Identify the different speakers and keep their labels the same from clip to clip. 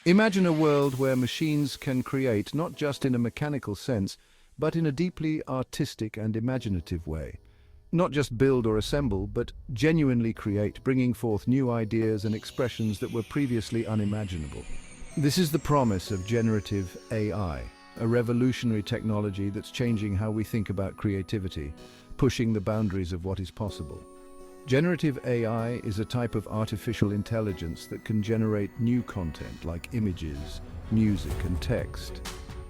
Speaker 1: Imagine a world where machines can create not just in a mechanical sense, but in a deeply artistic and imaginative way. Not just build or assemble, but genuinely create, bringing forth new ideas and expressions that were previously unimaginable. This is the promise of generative AI, a revolutionary technology that's changing how we think about creativity, pushing the boundaries of what is possible. Generative AI is a type of artificial intelligence that can generate new content like images, music, and text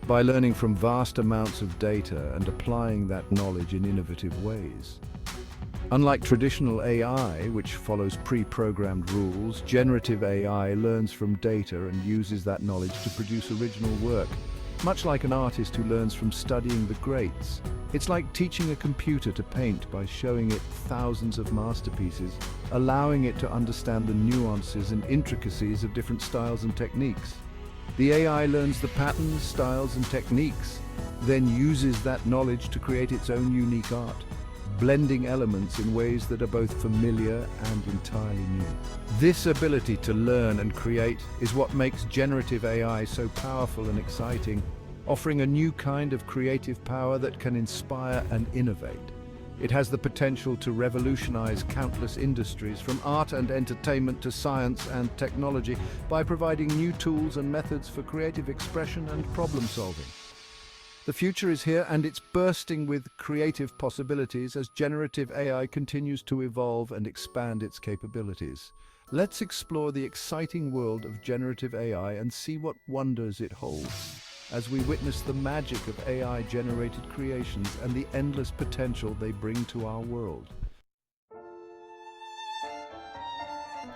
Speaker 1: by learning from vast amounts of data and applying that knowledge in innovative ways. Unlike traditional AI, which follows pre-programmed rules, generative AI learns from data and uses that knowledge to produce original work, much like an artist who learns from studying the greats. It's like teaching a computer to paint by showing it thousands of masterpieces, allowing it to understand the nuances and intricacies of different styles and techniques. The AI learns the patterns, styles, and techniques, then uses that knowledge to create its own unique art, blending elements in ways that are both familiar and entirely new. This ability to learn and create is what makes generative AI so powerful and exciting, offering a new kind of creative power that can inspire and innovate. It has the potential to revolutionize countless industries, from art and entertainment to science and technology, by providing new tools and methods for creative expression and problem solving. The future is here, and it's bursting with creative possibilities as generative AI continues to evolve and expand its capabilities. Let's explore the exciting world of generative AI and see what wonders it holds, as we witness the magic of AI-generated creations and the endless potential they bring to our world.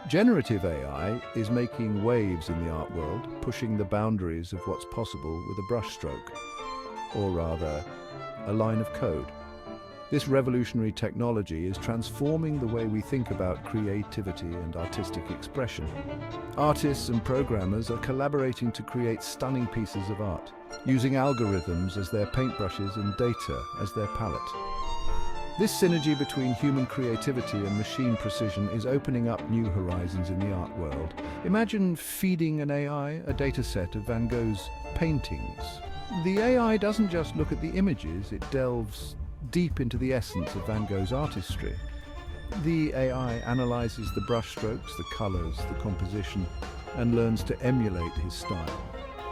Speaker 1: Generative AI is making waves in the art world, pushing the boundaries of what's possible with a brushstroke, or rather, a line of code. This revolutionary technology is transforming the way we think about creativity and artistic expression. Artists and programmers are collaborating to create stunning pieces of art, using algorithms as their paintbrushes and data as their palette. This synergy between human creativity and machine precision is opening up new horizons in the art world. Imagine feeding an AI a dataset of Van Gogh's paintings. The AI doesn't just look at the images, it delves deep into the essence of Van Gogh's artistry. The AI analyzes the brushstrokes, the colors, the composition, and learns to emulate his style.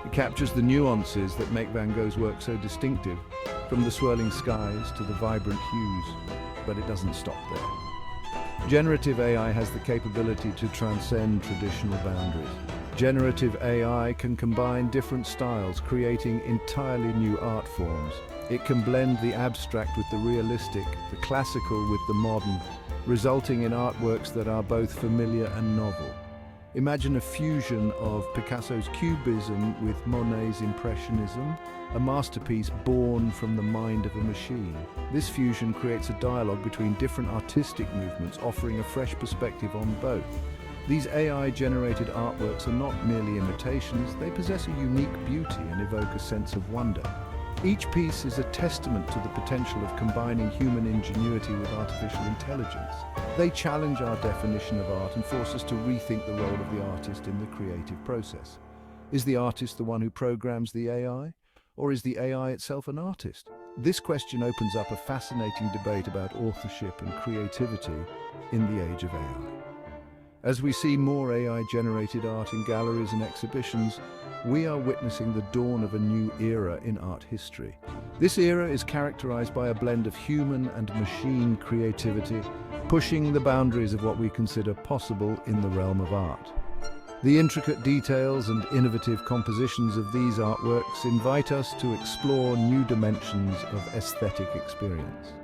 Speaker 1: It captures the nuances that make Van Gogh's work so distinctive, from the swirling skies to the vibrant hues, but it doesn't stop there. Generative AI has the capability to transcend traditional boundaries. Generative AI can combine different styles, creating entirely new art forms. It can blend the abstract with the realistic, the classical with the modern, resulting in artworks that are both familiar and novel. Imagine a fusion of Picasso's Cubism with Monet's Impressionism, a masterpiece born from the mind of a machine. This fusion creates a dialogue between different artistic movements, offering a fresh perspective on both. These AI-generated artworks are not merely imitations, they possess a unique beauty and evoke a sense of wonder. Each piece is a testament to the potential of combining human ingenuity with artificial intelligence. They challenge our definition of art and force us to rethink the role of the artist in the creative process. Is the artist the one who programs the AI? Or is the AI itself an artist? This question opens up a fascinating debate about authorship and creativity in the age of AI. As we see more AI-generated art in galleries and exhibitions, we are witnessing the dawn of a new era in art history. This era is characterized by a blend of human and machine creativity, pushing the boundaries of what we consider possible in the realm of art. The intricate details and innovative compositions of these artworks invite us to explore new dimensions of aesthetic experience.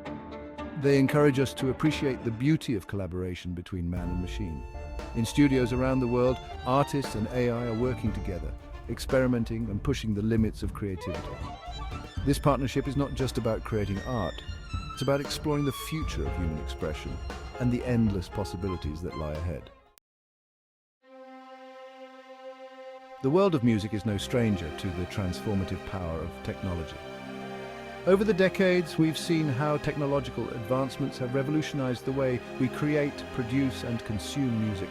Speaker 1: They encourage us to appreciate the beauty of collaboration between man and machine. In studios around the world, artists and AI are working together, experimenting and pushing the limits of creativity. This partnership is not just about creating art, it's about exploring the future of human expression and the endless possibilities that lie ahead. The world of music is no stranger to the transformative power of technology. Over the decades, we've seen how technological advancements have revolutionized the way we create, produce, and consume music.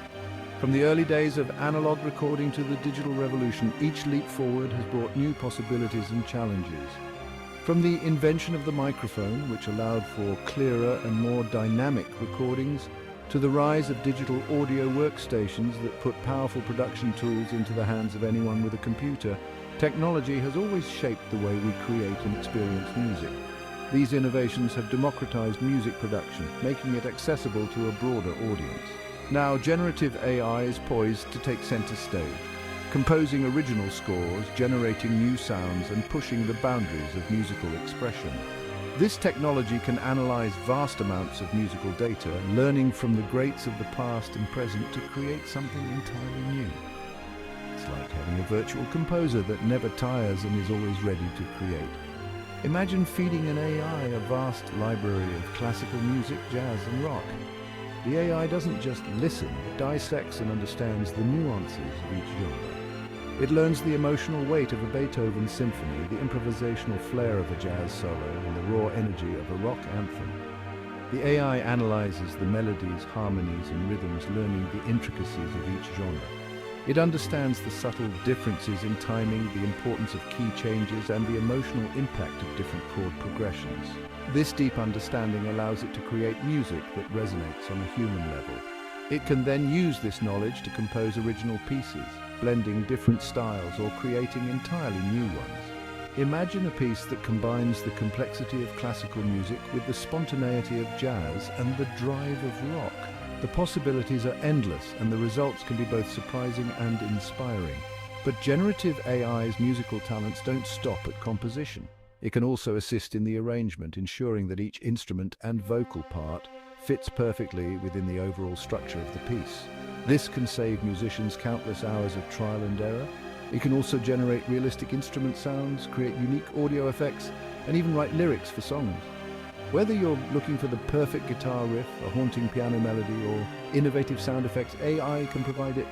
Speaker 1: From the early days of analog recording to the digital revolution, each leap forward has brought new possibilities and challenges. From the invention of the microphone, which allowed for clearer and more dynamic recordings, to the rise of digital audio workstations that put powerful production tools into the hands of anyone with a computer, technology has always shaped the way we create and experience music. These innovations have democratized music production, making it accessible to a broader audience. Now, generative AI is poised to take center stage, composing original scores, generating new sounds, and pushing the boundaries of musical expression. This technology can analyze vast amounts of musical data, learning from the greats of the past and present to create something entirely new. It's like having a virtual composer that never tires and is always ready to create. Imagine feeding an AI a vast library of classical music, jazz, and rock. The AI doesn't just listen, it dissects and understands the nuances of each genre. It learns the emotional weight of a Beethoven symphony, the improvisational flair of a jazz solo, and the raw energy of a rock anthem. The AI analyzes the melodies, harmonies, and rhythms, learning the intricacies of each genre. It understands the subtle differences in timing, the importance of key changes, and the emotional impact of different chord progressions. This deep understanding allows it to create music that resonates on a human level. It can then use this knowledge to compose original pieces, blending different styles or creating entirely new ones. Imagine a piece that combines the complexity of classical music with the spontaneity of jazz and the drive of rock. The possibilities are endless, and the results can be both surprising and inspiring. But generative AI's musical talents don't stop at composition. It can also assist in the arrangement, ensuring that each instrument and vocal part fits perfectly within the overall structure of the piece. This can save musicians countless hours of trial and error. It can also generate realistic instrument sounds, create unique audio effects, and even write lyrics for songs. Whether you're looking for the perfect guitar riff, a haunting piano melody, or innovative sound effects, AI can provide it.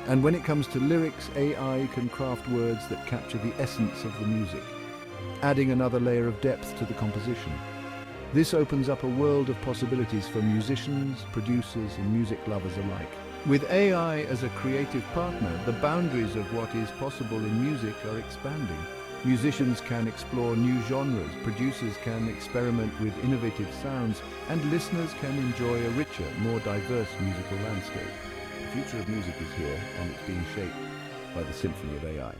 Speaker 1: And when it comes to lyrics, AI can craft words that capture the essence of the music, adding another layer of depth to the composition. This opens up a world of possibilities for musicians, producers, and music lovers alike. With AI as a creative partner, the boundaries of what is possible in music are expanding. Musicians can explore new genres, producers can experiment with innovative sounds, and listeners can enjoy a richer, more diverse musical landscape. The future of music is here, and it's being shaped by the symphony of AI.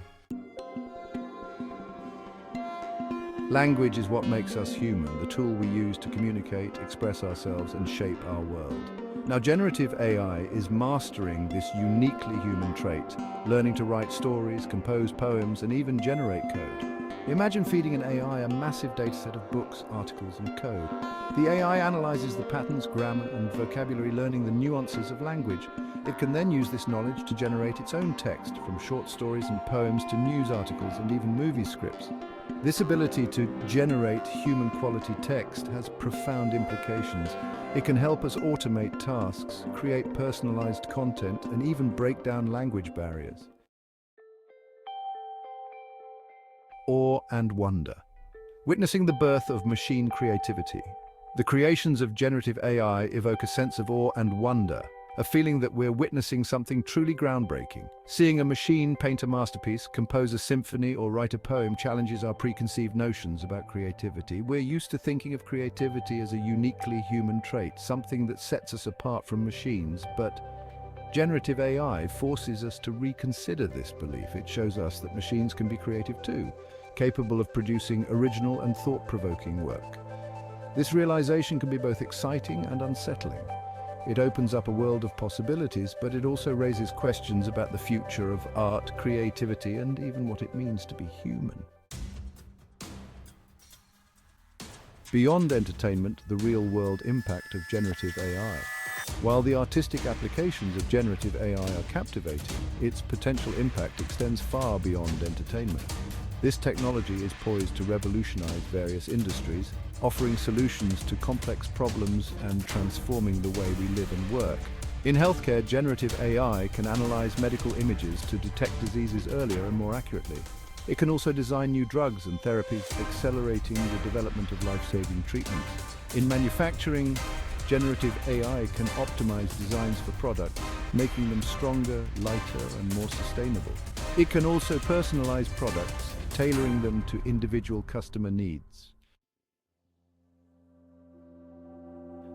Speaker 1: Language is what makes us human, the tool we use to communicate, express ourselves, and shape our world. Now, generative AI is mastering this uniquely human trait, learning to write stories, compose poems, and even generate code. Imagine feeding an AI a massive dataset of books, articles, and code. The AI analyzes the patterns, grammar, and vocabulary, learning the nuances of language. It can then use this knowledge to generate its own text, from short stories and poems to news articles and even movie scripts. This ability to generate human-quality text has profound implications. It can help us automate tasks, create personalized content, and even break down language barriers. Awe and wonder. Witnessing the birth of machine creativity. The creations of generative AI evoke a sense of awe and wonder, a feeling that we're witnessing something truly groundbreaking. Seeing a machine paint a masterpiece, compose a symphony, or write a poem challenges our preconceived notions about creativity. We're used to thinking of creativity as a uniquely human trait, something that sets us apart from machines, but generative AI forces us to reconsider this belief. It shows us that machines can be creative too, capable of producing original and thought-provoking work. This realization can be both exciting and unsettling. It opens up a world of possibilities, but it also raises questions about the future of art, creativity, and even what it means to be human. Beyond entertainment, the real-world impact of generative AI. While the artistic applications of generative AI are captivating, its potential impact extends far beyond entertainment. This technology is poised to revolutionize various industries, offering solutions to complex problems and transforming the way we live and work. In healthcare, generative AI can analyze medical images to detect diseases earlier and more accurately. It can also design new drugs and therapies, accelerating the development of life-saving treatments. In manufacturing, generative AI can optimize designs for products, making them stronger, lighter, and more sustainable. It can also personalize products, tailoring them to individual customer needs.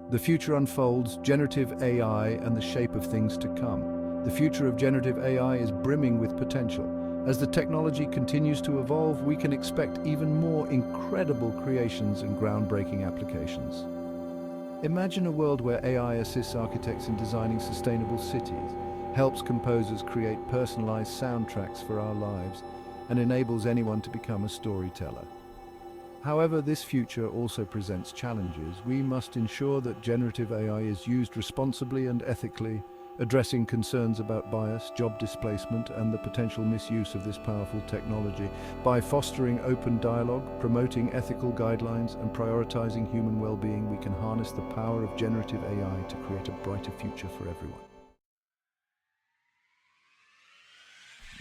Speaker 1: The future unfolds, generative AI and the shape of things to come. The future of generative AI is brimming with potential. As the technology continues to evolve, we can expect even more incredible creations and groundbreaking applications. Imagine a world where AI assists architects in designing sustainable cities, helps composers create personalized soundtracks for our lives, and enables anyone to become a storyteller. However, this future also presents challenges. We must ensure that generative AI is used responsibly and ethically, addressing concerns about bias, job displacement, and the potential misuse of this powerful technology. By fostering open dialogue, promoting ethical guidelines, and prioritizing human well-being, we can harness the power of generative AI to create a brighter future for everyone.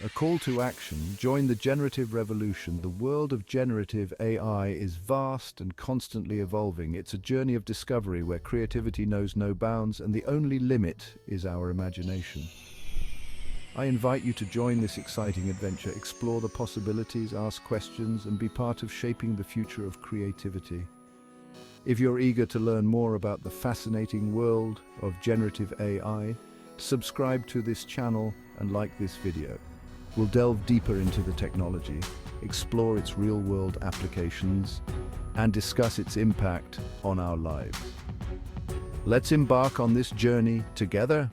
Speaker 1: A call to action: join the generative revolution. The world of generative AI is vast and constantly evolving. It's a journey of discovery where creativity knows no bounds and the only limit is our imagination. I invite you to join this exciting adventure, explore the possibilities, ask questions, and be part of shaping the future of creativity. If you're eager to learn more about the fascinating world of generative AI, subscribe to this channel and like this video. We'll delve deeper into the technology, explore its real-world applications, and discuss its impact on our lives. Let's embark on this journey together.